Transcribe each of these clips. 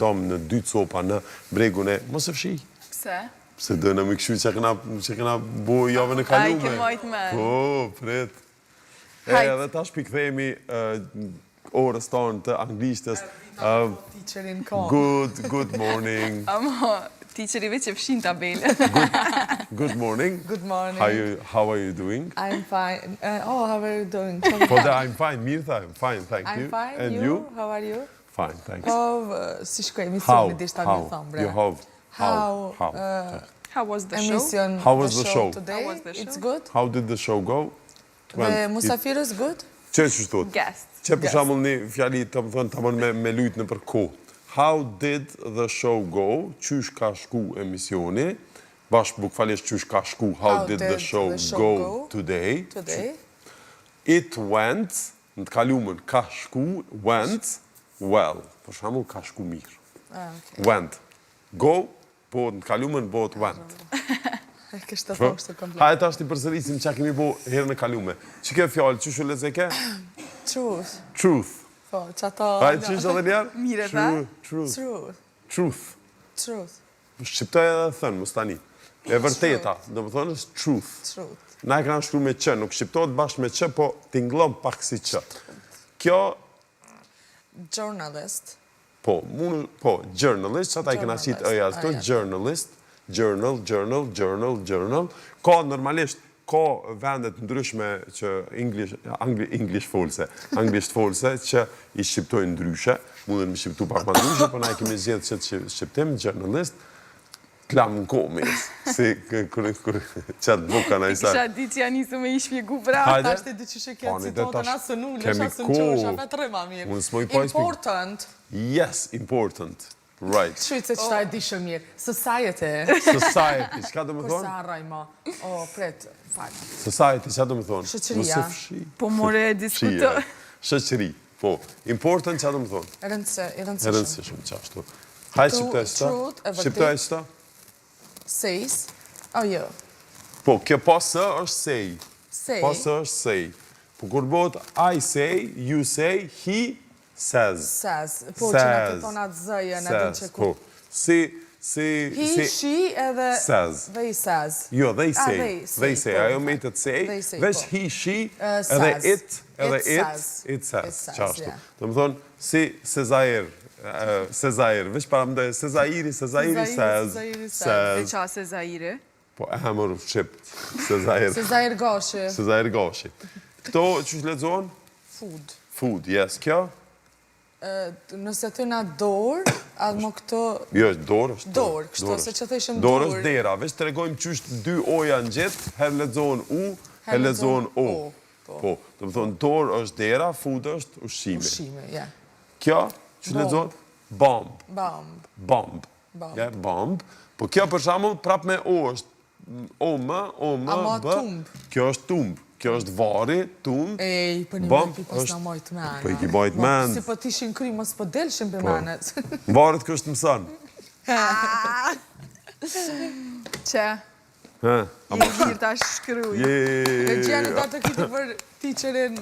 tom në 2 copa në bregun e mos e fshi. Pse? Pse dëna më këshu që kena bo javën e kalume. Ai, ke mojt me. Po, pret. Edhe tash pikthemi orës tonë të anglishtës. Good morning. Amo, teacheri veç e fshin tabelën. Good morning. Good morning. How are you doing? I'm fine. How are you doing? I'm fine, mirë tha, I'm fine, thank you. I'm fine, And you? How are you? Fine, thanks. Si shkoj emisioni dishta me thonë, bre. How was the show? How was the show today? How was the show? It's good. How did the show go? Dhe musafirës good? Që që thot? Guest. Që për shamull një fjali të më thonë të mënë me lujtë në për ko. How did the show go? Qysh ka shku emisioni? Bashkë bukfalisht qysh ka shku. How did the show go today? It went, në të kalumën, ka shku, went, well. Për shamull ka shku mirë. Went. Go, po në të kalumën, bo të went. Kështë të thoshtë të komplet. Hajtë ashtë i përsërisim që kemi bo herë në kalume. Që ke fjallë, që shu leze ke? Truth. Truth. Po, që ato... Hajtë që ishtë edhe njerë? Mire tha? Truth. Truth. Shqiptoj edhe thënë, mustani. E vërteta, do më thonë është truth. Truth. Na e kanë shkru me që, nuk shqiptojt bashkë me që, po t'inglom pak si që. Kjo... Journalist. Po, journalist, që ata i këna qitë e jazdo, journalist, journal. Ka normalisht, ka vendet ndryshme që English folse, anglisht folse, që i shqiptojnë ndryshe, mundën me shqiptu pak ma ndryshe, po na i kemi zjedhë që shqiptim, journalist, t'lam në komis, si qatë buka na i sa. Kisha di që janë njësë me i shpjegu pra. Ta është di që shë këtë citotën asë nullë, asë në qosha, vetë rëma mirë. Important. Yes, important. Right. Shujtë se qëta e di shumë mirë. Society. Society, qëka do më thonë? Përsa rajma. Pret, fajnë. Society, qëka do më thonë? Shëqëria. Po more diskuto. Shëqëri, po. Important, qëka do më thonë? Rëndësishëm. Qashtu. Hajtë shqiptaj qëta. Shqiptaj qëta. Says. Jo. Po, kjo pasë është say. Say. Pasë është say. Po kur bot, I say, you say, he says. Says. Po, që në të tonat zëjën, edhe që ku. He, she, edhe... Says. They says. Jo, they say. They say. Ajo me të say. Vesh he, she, edhe it, edhe it says. Qashtu. Dhe më thonë, si Sezair. Sezair. Vesh para më dojë, Sezairi says. E qa Sezairi? Po, e hamër u shqipt. Sezair. Sezair Gashi. Sezair Gashi. Këto, që që lezohen? Food. Food, yes. Kjo? Nëse të nga dorë, adë më këto... Jo, dorë është. Dorë, kështu, se që të ishëm dorë. Dorë është dera, veç të regojmë qështë 2 oja në gjithë, her lezohen u, her lezohen o. Po, të më thonë, dorë është dera, food është ushqime. Ushqime, ja. Kjo, që lezohen? Bomb. Bomb. Bomb. Po kjo për shamull prap me o është o-më, b. Kjo është tumb. Kjo është vari, tumb. Ej, për një mërë pi pas në mojtë menë. Po i ki bajt menë. Si po t'ishin kry, mos po delshim për menet. Varet kështë mësën. Që? I mirë ta shkruj. E gjenë da të kitë për teacherin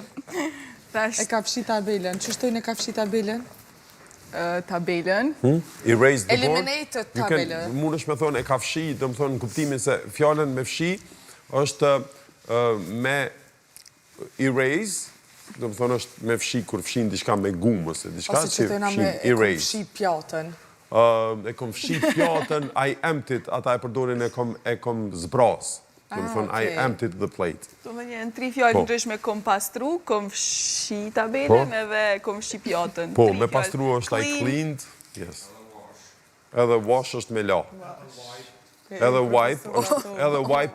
e ka fshi tabelen. Që shtojnë e ka fshi tabelen? Tabelen. Erase the board. Eliminated tabelen. Mund është me thonë e ka fshi, dhe më thonë në kuptimin se fjallën me fshi është me erase, dhe më thonë është me fshi kur fshin diçka me gumë, ose diçka që fshin erase. E kom fshi pjatën. E kom fshi pjatën, I emptied, ata e përdorin e kom zbras. Dhe më thonë, I emptied the plate. Do më një në 3 fjallë ndryshme kom pastru, kom fshi tabelen edhe kom fshi pjatën. Po, me pastru është I cleaned, yes. Edhe wash është me la. Edhe wipe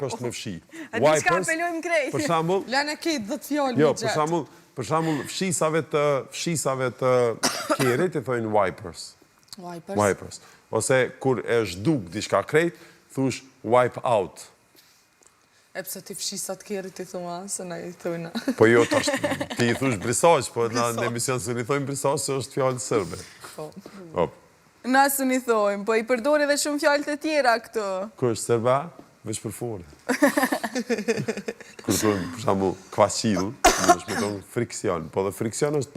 është me fshi. A di qka apelojmë krejt? Për shambull... Lene kejtë dhe të fjallë Jo, një gjetë. për shambull, fshisave të kerit e thojnë wipers. Wipers. Ose kur e zhduk diçka krejt, thush wipe out. E pëse ti fshisat kerit i thuma, se na i thujna. Po jo, ti i thush brisaj, po në emision se i thojnë brisaj, se është fjallë sërbe. Po. Nasë një thojmë, po i përdori dhe shumë fjallë të tjera këto. Kër është sërba, veç për fore. Kër thujmë, për shambull, kvashil, është me tonë friksion. Po dhe friksion është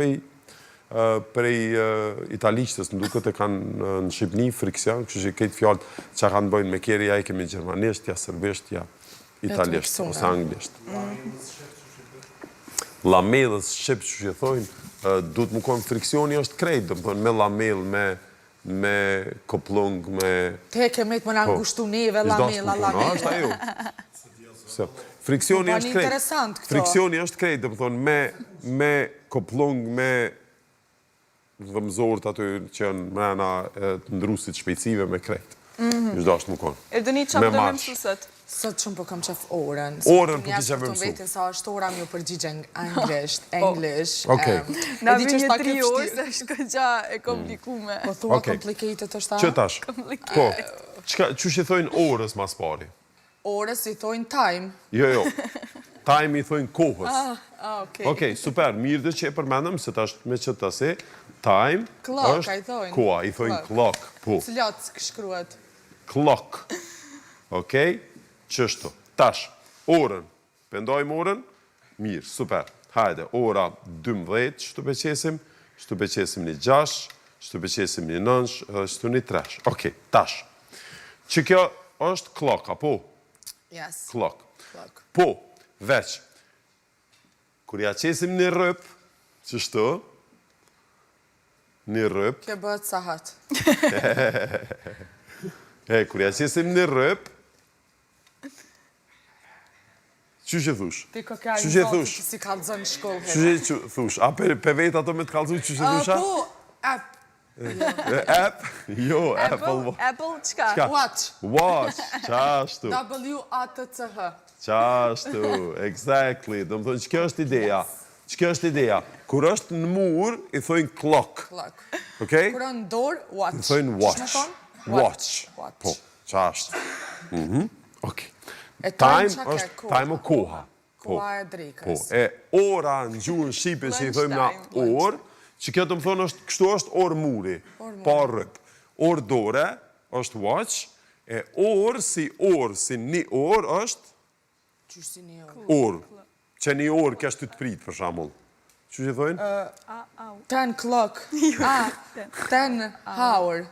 prej italiqtës, në duket e kanë në Shqipni, friksion, kështu që këtë fjallë që kanë bëjnë me kjeri, ja i kemi gjermanisht, ja serbisht, ja italisht, ose anglisht. Lamellës shqip që thojnë, du të më konë friksioni është krejt, dhe më thonë me lamell, me koplung, me... Te kemi të më në angushtu neve, lamella. Ashtë ajo. Friksioni është krejt. Interesant këto. Friksioni është krejt, dhe më thonë, me koplung, me vëmzorët aty që janë mrena të ndrusit shpejtësive me krejt. Ishtë ashtë më konë. Erdoni që më dëmë mësusët? Sot shumë po kam qef orën. Orën po kisha me mësu. Vetin sa është ora mi u përgjigje anglisht, english. Na vi një 3 orë, se është këgja e komplikume. Po thua complicated është ta? Që tash? Po, që që thojnë orës mas pari? Orës i thojnë time. Jo. Time i thojnë kohës. Okej. Okej, super, mirë dhe që e përmendëm, se tash me që të se, time është koha, i thojnë clock. Cilat shkruat? Clock. Okej, qështu. Tash, orën. Pendojmë orën? Mirë, super. Hajde, ora 12, shtu beqesim një 6, shtu beqesim një 9, shtu një 3. Okej, tash. Që kjo është clock, apo? Yes. Clock. Po, veç. Kur ja qesim një rëp, qështu? Një rëp. Kjo bëhet sahat. Kur ja qesim një rëp, që që thush? Ti ko kja i zotë që si kalëzën shkollë. Që që thush? A pe vetë ato me të kalëzu që që thusha? Po, app. App? Jo, Apple. Apple, qka? Watch, qashtu. W-A-T-C-H. Qashtu, exactly. Do më thonë, që kjo është ideja? Që kjo është ideja? Kur është në mur, i thojnë clock. Okej? Kur është në dorë, watch. I thojnë watch. Watch. Po, qashtu. Okej. Time o koha. Koha e drejkës. E ora në gjuhën Shqipe që i thojmë na orë, që kjo të më thonë është, kështu është orë muri, pa rëp. Orë dore është watch, e orë si një orë është... Qështë si një orë? Orë. Që një orë kështë të pritë, për shamull. Që që i thojnë? 10 clock. 10 hour.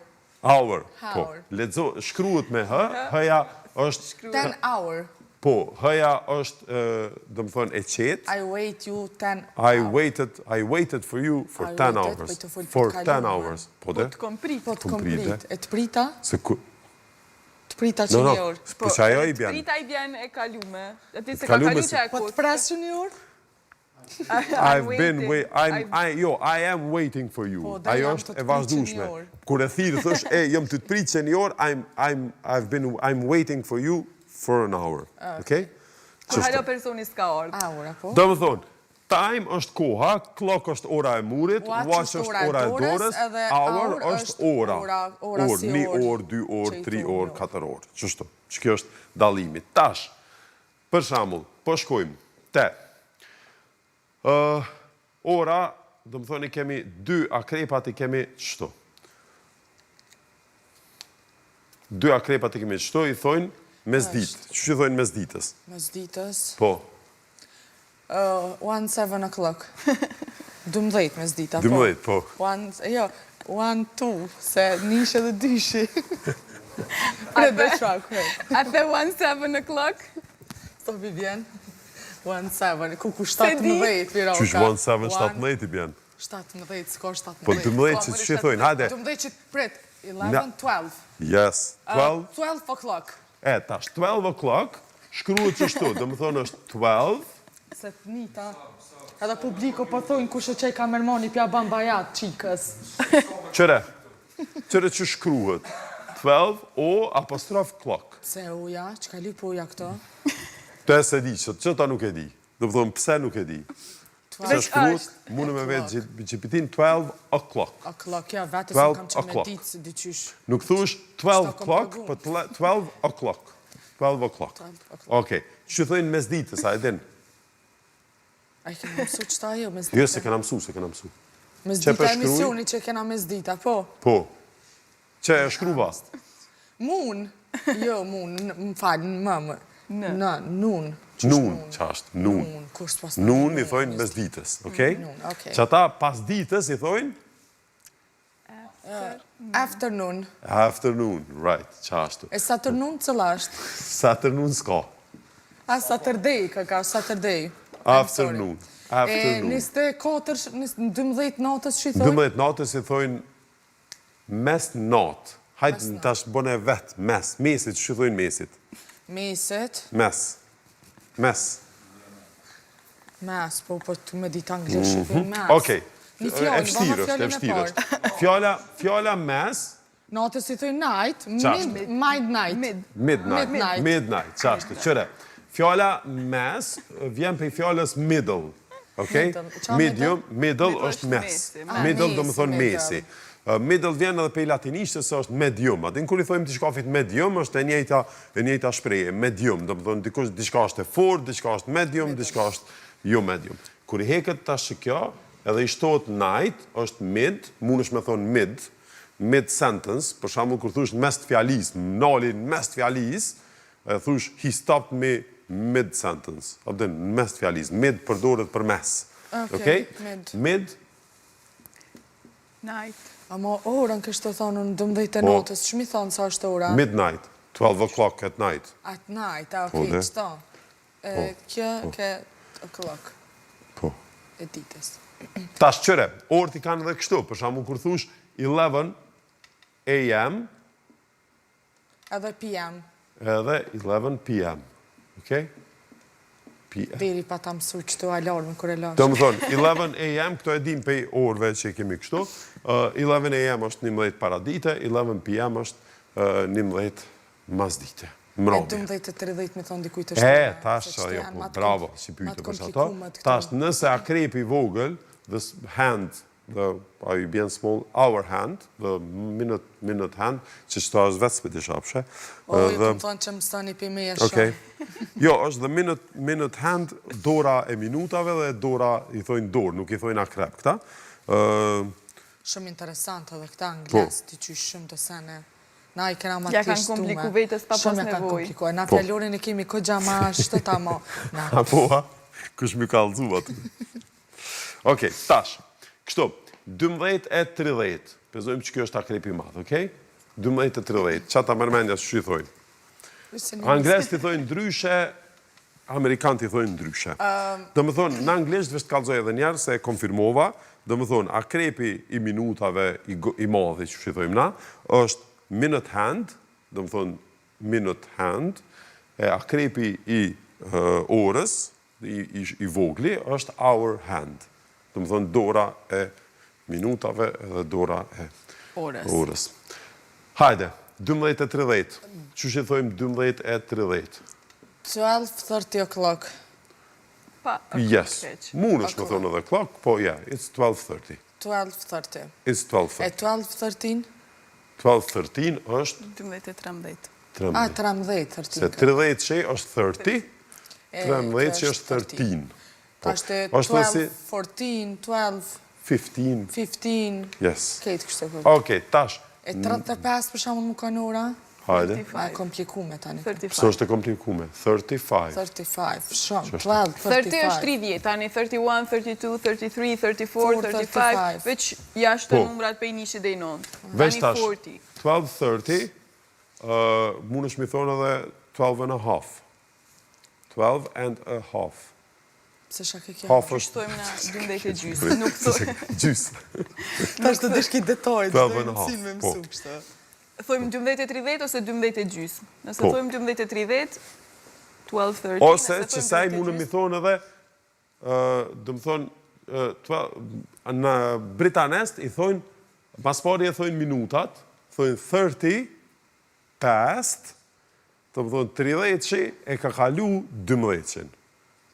Hour, po. Ledzo, shkruhet me hë, hëja është... 10 hour. Po, hëja është, dhe më thonë, e qetë. I wait you 10 I waited for you for 10 hours. For 10 hours. Po të kom prit. Po të kom prit. E të prita? Të prita që një orë. Po që ajo i bjen. Prita i bjen e kalume. Ati se ka kalu që e Po të presë që një orë? I am waiting for you. Ajo është e vazhdueshme. Kur e thirë, thësh, jam të prit që një orë, I'm waiting for you for an hour. Okej? Kur halo personi s'ka orë. Hour, apo? Do më thonë, time është koha, clock është ora e murit, watch është ora e dorës, hour është ora. Orë, 1 orë, 2 orë, 3 orë, 4 orë. Qështu, që kjo është dalimi. Tash, për shambull, po shkojmë, te. Ora, do më thonë, i kemi 2 akrepat, i kemi qështu. 2 akrepat i kemi qështu, i thonë, mesdit. Që që thonë mesditës? Mesditës? Po. 7 o'clock. 12 mesdita, po. 12, po. Jo, 1, 2, se nishe dhe dyshi. Pre shak, A the 7 o'clock? Sto bi bjen. 7, ku 17, pira o ka. Qysh 17 i bjen? 17, s'ko 17. Po 12 që thonë, hajde. 12 që prit, 11, 12. Yes, 12. 12 o'clock. Tash, 12 o'clock, shkruhet që shtu, dhe më thonë është 12. Se të nita, edhe publiko po thojnë kushe që i kamermoni pja bambajat, qikës. Qëre që shkruhet, 12 o apostrof clock. Se uja, që ka lipo uja këto? Të e se di, që ta nuk e di. Dhe më thonë, pse nuk e di. Se shkruhet, mune me vetë gjipitin 12 o'clock. O'clock, ja, vetë se kam që me ditë se diqysh. Nuk thush 12 o'clock, për 12 o'clock. 12 o'clock. Okej, që thëjnë mes ditës, a e din? A i kena mësu që ta jo, mes dita? Jo, se kena mësu. Mes dita emisioni që kena mes dita, po? Po. Që e shkruva? Mun, jo mun, më falë, mëmë. Nun. Nun, qashtë, nun. Nun i thojnë mes ditës, okej? Që ata pas ditës i thojnë? Afternoon. Afternoon, right, qashtu. E Saturnoon cëlla është? Saturnoon s'ka. Saturday, ka Saturday. Afternoon. E 24, 12 natës që i thojnë? 12 natës i thojnë mes natë. Hajtë tash bëne vetë, mes. Mesit, që i thojnë mesit? Mesit. Mes. Mes, po të me ditë anglisht, mes. Okej, e vështirë është. Fjala mes. Natës i thojnë night, midnight. Midnight, qashtu, qëre. Fjala mes vjen për fjallës middle, okej? Middle është mes. Middle do më thonë mesi. Middle vjen edhe për latinishtës është medium. Atin kur i thojmë t'i shkafit medium, është e njejta shpreje. Medium, do më thonë diçka është e fort, diçka është medium, diçka është jo medium. Kur i heket tash kjo, edhe i shtohet night, është mid, mund është me thonë mid sentence, për shembull kur thush mes të fjalis, nalin mes të fjalis, thush he stopped me mid sentence. Abden mes të fjalis, mid përdoret për mes. Okej? Mid. Night. Ama orën kështë të thonë në 12 natës, që mi thonë sa është ora? Midnight, 12 o'clock at night. At night, okej, qëta. Kjo ke o'clock. Po. E ditës. Tash qëre, orët i kanë edhe kështu, për shembull kur thush 11 a.m. Edhe p.m. Edhe 11 p.m. Okej? Diri pa ta mësu qëtu alarmë kër e lash. Do më thonë, 11 a.m. këto e dim për orëve që kemi kështu. 11 a.m. është 11 para dite, 11 p.m. është 11 mas dite. Mbrëmje. E 12:30 me thonë dikuj të shtë. Tash, bravo, si pyte për ato. Tash, nëse akrepi vogël, the hand, a ju bjen small, our hand, the minute hand, që qëto është vetë s'pëti shapshe. O, ju të më thonë që më stani për me e shumë. Jo, është the minute hand, dora e minutave dhe dora, i thojnë dorë, nuk i thojnë akrep këta. Shumë interesant edhe këta angles, ti që shumë të sene. Na i kena ma të ja kanë kompliku vetës pa pas nevoj. Shumë ja kanë kompliku, na fjallorin e kemi ko gjama shtëta ma. Apo, kush mi kalëzu atë. Okej, tash, kështu, 12:30, pezojmë që kjo është akrepi madhë, okej? 12:30, qata mërmendja që i thojnë? Angles të thojnë ndryshe, Amerikan të thojnë ndryshe. Dhe më thonë, në anglisht vështë kalëzoj edhe njerë, se e konfirmova, dhe më thonë, akrepi i minutave i madhe që i thojmë na, është minute hand, dhe më thonë, minute hand, e akrepi i orës, i vogli, është hour hand. Dhe më thonë, dora e minutave edhe dora e orës. Hajde, 12:30. Që që thojmë 12:30? 12:30 o'clock. Yes. Mund është me thonë edhe clock, po yeah, it's 12:30. 12:30. It's 12:30. E 12:13? 12:13 është 12:13. 13. Se 30 që është 30, 13 që është 13. Ta është 12, 14, 12, 15. Yes. Kejtë kështë të kërë. Okej, tash. E 35 për shumë më kanë ora? Hajde. Ma e komplikume tani. Së është e komplikume? 35. 35, shumë, 12, 30 është 30, tani 31, 32, 33, 34, 35, veç jashtë të numrat për njështë dhe i nëndë. Veç tash, 12:30, mund është mi thonë edhe 12 and a half. 12 and a half. Pse shake kjo? Half është... Shtojmë na 12 e gjysë, nuk thojmë. Gjysë. Ta është të dëshki detojt, 12 and a half, Thojmë 12:30 ose 12 e gjysë. Nëse thojmë 12:30, 12:30. Ose që saj mundë mi thonë edhe, dëmë thonë, në britanest i thonë, mas pari e thonë minutat, thonë 30 past, të më thonë 30 që e ka kalu 12 që.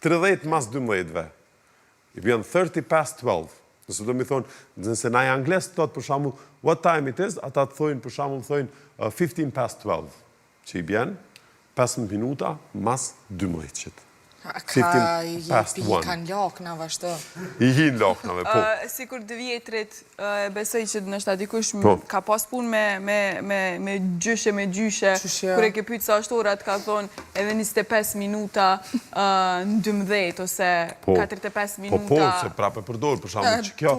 30 mas 12-ve. I bjën 30 past 12. Nëse do mi thonë, nëse na i angles të thotë për shamu, what time it is, ata të thonë për shamu, thonë 15 past 12. Që i bjen 15 minuta mas 12 qëtë. Ka i kanë lakna, vazhdo. I hinë laknave, po. Sikur të vjetrit, besoj që nështë dikush ka pas pun me gjyshe, kër e ke pytë sa është orat, ka thonë edhe 25 minuta në 12, ose 45 minuta. Po, se prape përdojrë, për shamu, që kjo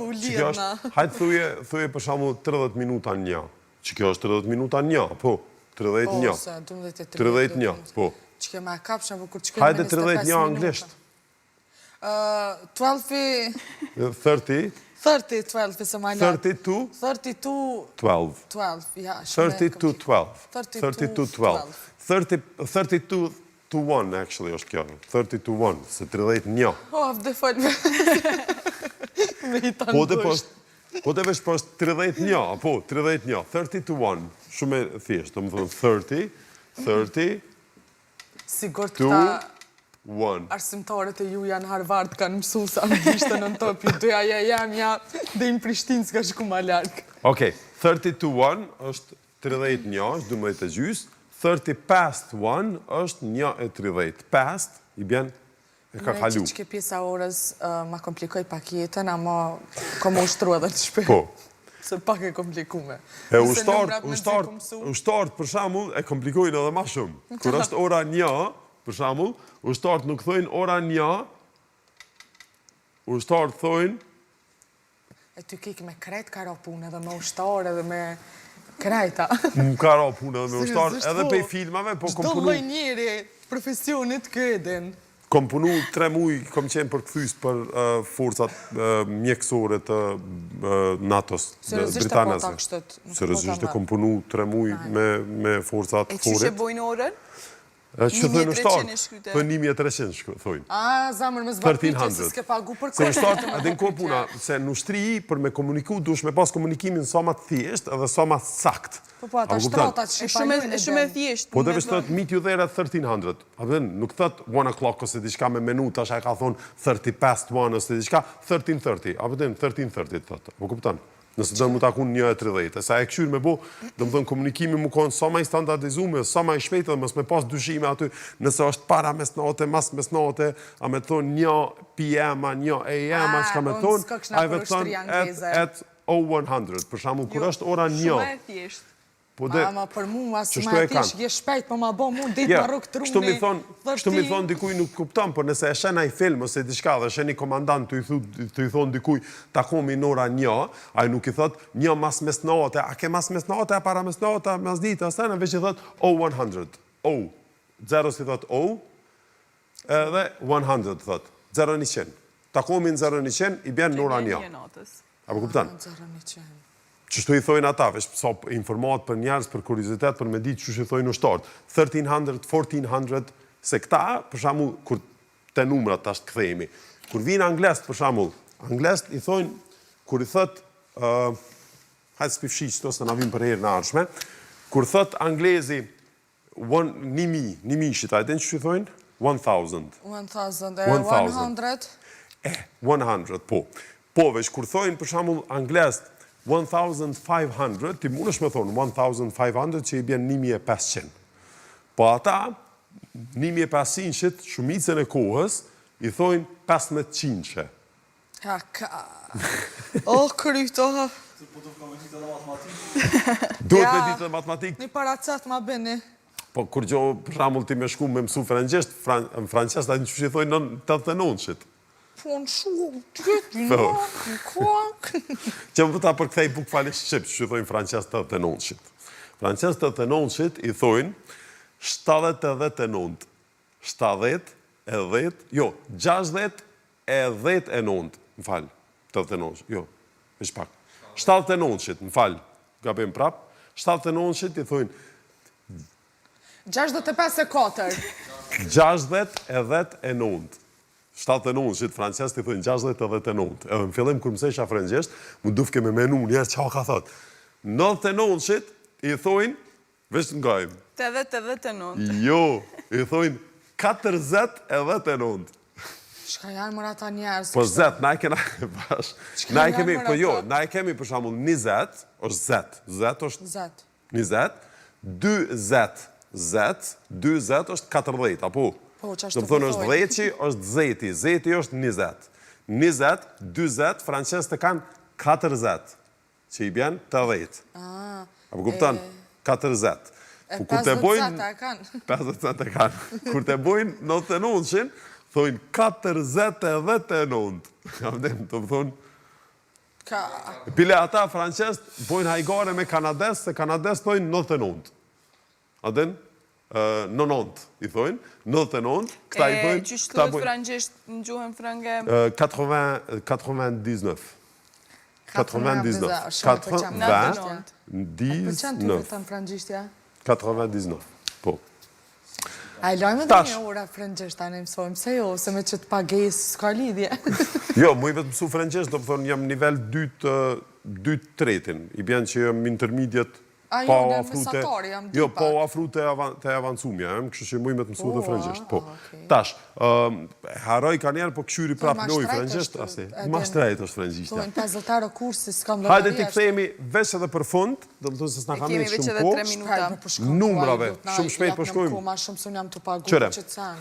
është, hajtë thuje për shamu 30 minuta një, që kjo është 30 minuta një, po, 31, po. Që ke me kapshën, po kur që kërë me 25 minuta. Hajde 31 anglisht. 30, 12, se ma lartë. 32, 12. 32, 12. 32 to 1, actually, është kjo. 30 to 1, se 31. O, dhe falë me i të ngusht. Po të vesh post 31, po, 31, 30 to 1, shumë e thjeshtë, të më thonë 30, Sigur to këta 1. arsimtarët e ju janë Harvard kanë mësu sa në gjishtë në topi, doja jam dhe në Prishtinë s'ka shku ma larkë. Okej, 30 to 1 është 31, është 12 e gjys, 30 past 1 është 1:30. Past, i bjen, e ka kalu. Që ke pjesa orës ma komplikoj pak jetën, ama kom ushtru edhe të shpe. Po. Se pak e komplikume. E ushtartë, për shamull, e komplikojnë edhe ma shumë. Kër është ora 1, për shamull, ushtartë nuk thojnë ora 1, ushtartë thojnë... E ty kikë me krejt ka ra punë edhe me ushtarë edhe me krejta. Më ka ra punë edhe me ushtarë, edhe pej filmave, po kom punu... Çdo lloj njeri profesionit këdin. Kom punu 3 muj, kom qenë përkthys për forcat mjekësore të NATO-s, britaneze. Seriozisht e kom punu 3 muj me forcat foret. E që bojnë orën? Që thënë ushtarë, për 1300 thojnë. Zamër me zbapytje, se s'ke pagu për kërë. Se ushtarë, adin ko puna, se në ushtri, për me komuniku, dush me pas komunikimin sa ma të thjesht edhe sa ma sakt. Po, ata shtratat shqipajnë e shumë e thjesht. Po dhe vesh thët, meet you there at 1300. Nuk thët 1 o'clock ose diçka me minuta, asha e ka thonë 30 past 1 ose diçka, 13:30. Apo dhe 13:30 thët. Po kuptan? Nëse dënë mu takun 1:30. Sa e këshyrë me bo, dhe më thënë komunikimi mu konë sa ma i standardizume, sa ma i shpejtë dhe mës me pas dyshime aty, nëse është para mesnate, mas mesnate, a me thonë 1 PM, 1 AM, që ka me thonë, a i vetë thonë at 0100, për shamu, kur është ora 1. Shumë e thjeshtë. Ama për mu, asë ma thjesht, je shpejt, po ma bo mu, ditë ma rukë truni. Kështu mi thonë dikuj nuk kuptam, për nëse e shena i film, ose diçka dhe sheni komandant të i thonë dikuj, takomi në ora 1, a i nuk i thotë 1 mas mesnate, a ke mas mesnate, a para mesnate, mas ditë, asë në veç i thotë 0100. 0 si thotë O, edhe 100 thotë, 0100. Takomi në 0100, i bjen në ora 1. Apo kuptan? Qështu i thojnë ata, vesh sa informat për njerës, për kuriozitet, për me ditë qështu i thojnë ushtartë. 1300, 1400, se këta, për shamull, kur te numrat tash të kthejemi, kur vinë anglest, për shamull, anglest i thojnë, kur i thët, hajtë s'pifshi qëto se na vim për herë në arshme, kur thët anglezi, 1,000 shitajten, qështu i thojnë? 1000. 100, 100, po. Po, vesh, kur thojnë, për shamull, anglest, 1500, ti mund është me thonë 1500 që i bjen 1500. Po ata, 1500 shumicën e kohës, i thojnë 1500. Ja, ka... O, kryto... Duhet me ditë dhe matematikë. Një paracat ma bëni. Po, kur gjo, për shamull ti me shku me mësu frangjesht, në frangjesht, da një që i thojnë 89. Po në shumë, në kuak. Që më ta përkthej buk fali Shqip, që i thojnë Frances 89. Frances 89 i thojnë 79. 70 e 10, jo, 60 e 10 e 9, më falë, 89, jo, e shpak. 79, më falë, gabim prap, 79 i thojnë 65 e 4. 60 e 10 e 9. 79 që të francesë të thënë 60 edhe të 9. Edhe në fillim kërë mësej shafrëngjeshtë, më dufke me menu njerë që ka thotë. 99 që i thojnë, vesh të ngajmë. 89. Jo, i thojnë 40 edhe të 9. Shka janë mërë ata njerës? Po zet, na e kena bash. Na e kemi, po jo, na e kemi për shamull 20, është zet. Zet është 20, 2 zet, zet, 2 zet është 40, apo? Do më thonë është dheqi, është zeti. Zeti është 20. 20, 20, francesë të kanë 40, që i bjen 80. Apo kupton? 40. E 50 e kanë. 50 e kanë. Kur të bojnë 99-shin, thojnë 49. Të më thonë, pile ata francesë bojnë hajgare me kanades, se kanades thojnë 99. Adin? 90, i thojnë. 99, këta i thojnë... Që shtuhet frangjisht në gjuhën frangë? 99. 99. 99. Po. A i lojme dhe një ora frëngjësht, ta në mësojmë, se jo, se me që të pagesë s'ka lidhje. Jo, mu i vetë mësu frëngjësht, do më thonë, jam nivel 2-3, i bjen që jam intermediate, A jo, në mesatori, jam dy jo, pak. po afru të avancumja, kështu që mu i vetë mësu dhe frëngjësht, po. Tash, haroj ka njerë, po këshyri prap në ujë frëngjësht, ma shtrejt është frëngjishtja. Tojnë 50 euro kursi, s'kam dhe hajde t'i kthejemi veç edhe për fund, do më thonë se s'na kam e shumë Kemi veç edhe 3 minuta. Numrave, shumë shpejt po shkojmë. Ma shumë se unë jam të pagu që të sanë.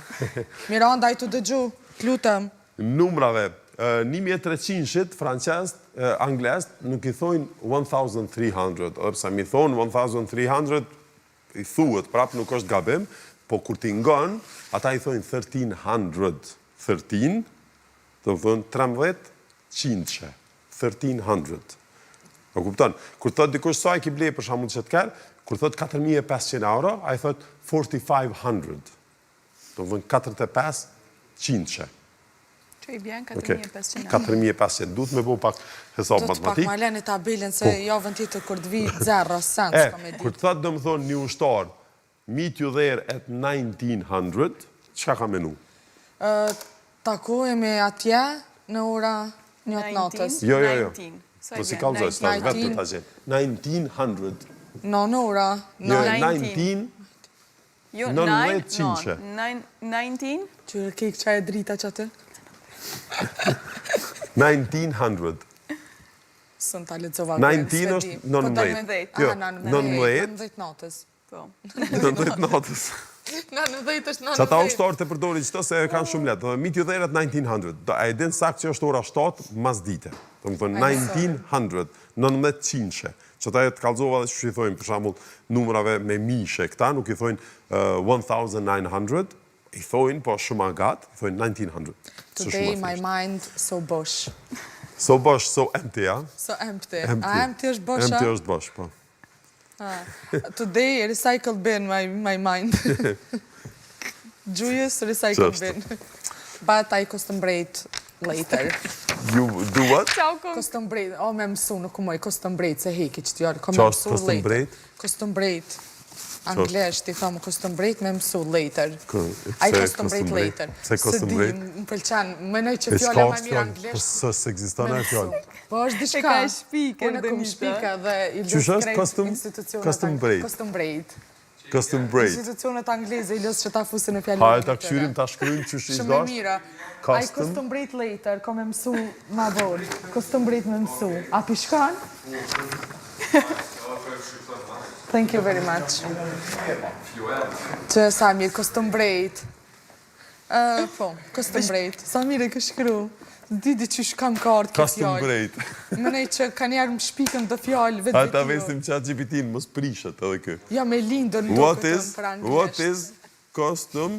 Miranda, i të dëgju, t'lutem. Numrave, 1300-shit, francesët, anglesët, nuk i thojnë 1300, ëpsa mi thonë 1300, i thuët, prap nuk është gabim, po kur t'i ngën, ata i thojnë 1300, 13, do më thonë 1300, 1300. O kupton, kur thot dikush sa i ki blej për shamull që të kërë, kur thot 4500 euro, a i thot 4500. Do më thonë 4500. Që i bjen 4500 euro. 4500. Duhet me bo pak hesab Do të pak matematik. ma leni tabelin, se javën tjetër kur t'vi 0 cent, s'ka me Kur ditë. të thot do më thonë një ushtar, meet you there at 1900, qka ka menu? Takojemi atje në ora 19. Jo. 19. Po si kalzoj, s'tash vetë për ta gjenë. 1900. Në ora... Jo, 19, Jo, 1900. 19? Qyre kejk qa e drita që atë? 1900. Sën ta ledzova 19 është 19. Jo, 19. 19 natës. Po. 19 natës. 19 është 19. Që ata ushtarë të përdori qëto se e kanë shumë letë. Meet you there at 1900. A e din sakt që është ora 7 mas dite. Do më thonë 1900, 1900. Që ta e të kalzova dhe që i thojnë për shambull numrave me mishe këta, nuk i thojnë 1900, i thojnë, po shumë agat, i thojnë 1900. Today my mind so bosh. So bosh, so empty, ja? So empty. A empty është bosh, Empty është bosh, po. Today recycle bin my mind. Joyous recycle bin. But I custom braid later. You do what? Ciao, kom. Custom braid. O, me mësu, nuk kumoj custom braid, se heki që t'jallë. Qa është custom braid? Custom braid. Anglisht, i thamë custom braid, me mësu later. Pse I custom braid later. Pse custom braid? Më pëlqen, menoj që fjolla ma mirë Po anglisht. së egziston e fjallë. Po është E diçka. ka shpike, Unë kom Denisa. shpika dhe i Qysh lës është krejt custom- institucionet custom braid? Custom braid. Custom braid. Institucionet angleze i lës që ta fusin në fjallë. Hajde ta këshyrim, ta shkryim që shi Shumë e dash. mira. I Custom. custom braid later, ko me mësu ma voll. Custom braid me mësu. A pi shkan? Thank you very much. Që Samir, custom braid. Po, custom braid. Samir e kë shkru. Didi që shkam kartë kjo Custom fjallë. braid. Mënej që ka njerë më shpikën të fjallë vetë Hajde ta vetë jo. vesim ChatGPT-n, mos prishet edhe kë. Ja me lindën What duke is, për anglisht. what is custom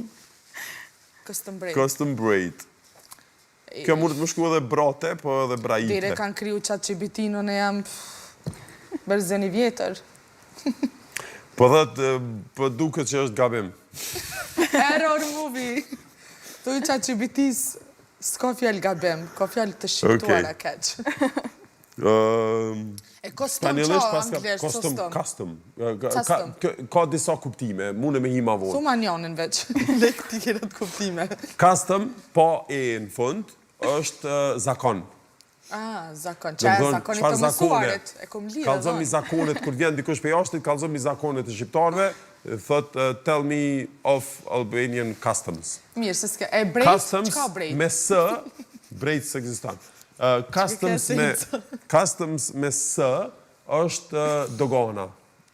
Custom braid. Kjo mund të më shku edhe brate, po edhe braite. Dire kanë kriju ChatGPT, në jam verzioni vjetër. Po dhe po duket që është gabim. Error movie. Tu i ChatGPT-s s'ka fjallë gabim, ka fjallë të shqiptuara keq. E custom Spanielisht qa pas ka anglisht, custom. Custom. Ka disa kuptime, mune me hima vonë. Thuma njonën veç, lek t'i kjerët kuptime. Custom, po e në fund, është zakon. Zakon, Do që më e thonë, zakonit çfarë të mësuarit, e kom lirë Kallëzom i zakonet, kur vjen dikush për jashtit, kallëzom i zakonet e shqiptarve, thot, tell me of Albanian customs. Mirë, se s'ke, e brejt, Customs qka brejt? me s, brejt s'ekziston. Customs me s është dogana.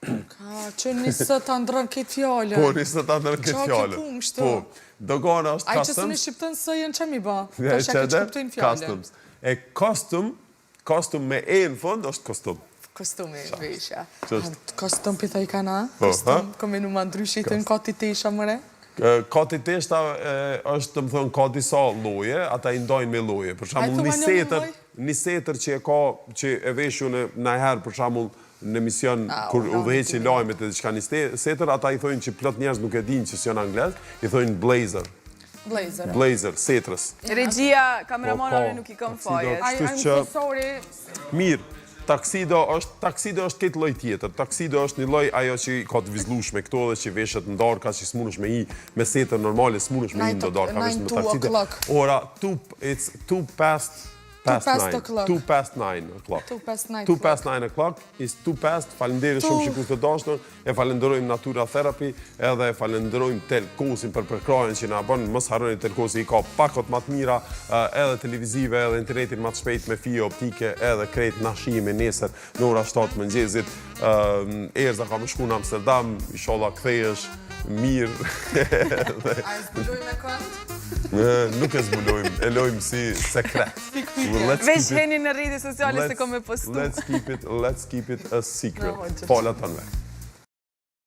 Ka, që nisë të ndrën këtë fjallën. Po, nisë të ndrën këtë fjallën. Qa ke punë, shtu? Po, dogana është Ai që customs. së në Shqiptën së jenë që mi ba? Ta që ke që kuptojnë fjallën. Customs. E custom me e në fund është kostum. Kostumi, veshja. Qështë? Kostum pita i kana? Po, Kostum, komenu ma ndryshitën kati të isha mëre? Kati teshta është të më thënë ka disa loje, ata i ndojnë me loje. Për shambull, një setër që e ka, që e veshu në herë, për shambull, në mision, kur udheqi lajmet e diçka një setër, ata i thojnë që plot njerëz nuk e dinë që s'janë angles, i thojnë blazer. Blazer, setrës. Regjia, kameramanave nuk i këm fajet. I'm so sorry. Mirë. Taksido është këtë loj tjetër. Taksido është një loj ajo që ka të vizlush me këto dhe që veshet në darka që s'munesh me i me setër normale, s'munesh me i në darka. 2 o'clock. Ora, it's 2 past 9 o'clock. 2 past 9 o'clock is 2 past. Falenderoj shumë që të dashur. E falenderojmë Natura Therapy edhe e falenderojmë Telkosin për përkrajën që na bën. Mos harroni Telkosi i ka pakot më të mira edhe televizive edhe internetin më të shpejt me fije optike edhe krejt na shihemi nesër në ora 7 mëngjesit. Erza ka më shku në Amsterdam, inshallah kthehesh mirë. A zbuloj me kënd? Nuk e zbulojmë, e lojmë si sekret. Veç heni në rrjete sociale se kom me postu. Let's keep it a secret. Fala të nëve.